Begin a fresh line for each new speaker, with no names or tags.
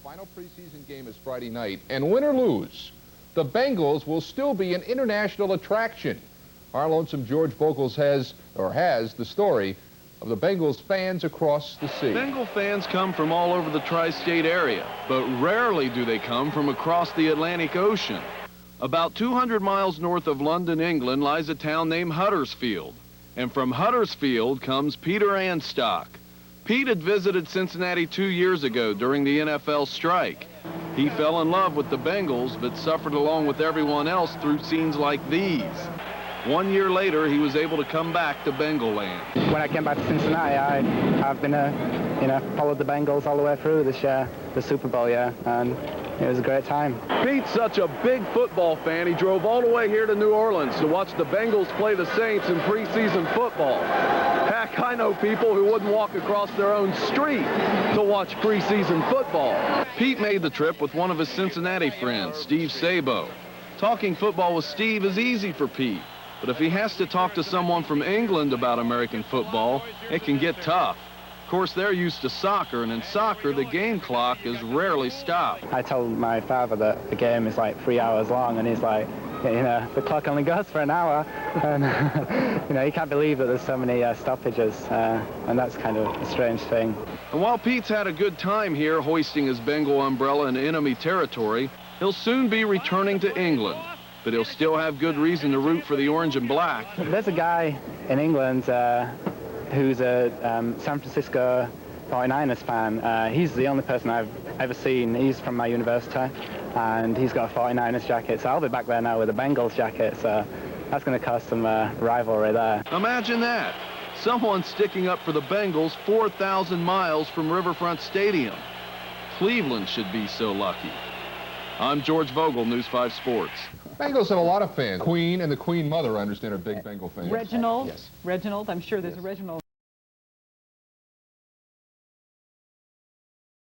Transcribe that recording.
Final preseason game is Friday night, and win or lose, the Bengals will still be an international attraction. Our lonesome George Vogels has the story of the Bengals fans across the sea.
Bengal fans come from all over the tri-state area, but rarely do they come from across the Atlantic Ocean. About 200 miles north of London, England, lies a town named Huddersfield. And from Huddersfield comes Peter Anstock. Pete had visited Cincinnati 2 years ago during the NFL strike. He fell in love with the Bengals, but suffered along with everyone else through scenes like these. 1 year later, he was able to come back to Bengal land.
When I came back to Cincinnati, I've been, followed the Bengals all the way through this year, the Super Bowl year, and it was a great time.
Pete's such a big football fan, he drove all the way here to New Orleans to watch the Bengals play the Saints in preseason football. Heck, I know people who wouldn't walk across their own street to watch preseason football. Pete made the trip with one of his Cincinnati friends, Steve Sabo. Talking football with Steve is easy for Pete, but if he has to talk to someone from England about American football, it can get tough. Of course, they're used to soccer, and in soccer, the game clock is rarely stopped.
I told my father that the game is like 3 hours long, and he's like, the clock only goes for an hour. And, he can't believe that there's so many stoppages, and that's kind of a strange thing.
And while Pete's had a good time here hoisting his Bengal umbrella in enemy territory, he'll soon be returning to England. But he'll still have good reason to root for the orange and black.
There's a guy in England who's a San Francisco 49ers fan. He's the only person I've ever seen. He's from my university, and he's got a 49ers jacket, so I'll be back there now with a Bengals jacket, so that's going to cause some rivalry there.
Imagine that. Someone sticking up for the Bengals 4,000 miles from Riverfront Stadium. Cleveland should be so lucky. I'm George Vogel, News 5 Sports.
Bengals have a lot of fans. Queen and the Queen Mother, I understand, are big Bengal fans.
Reginald.
Yes.
Reginald. I'm sure there's a Reginald.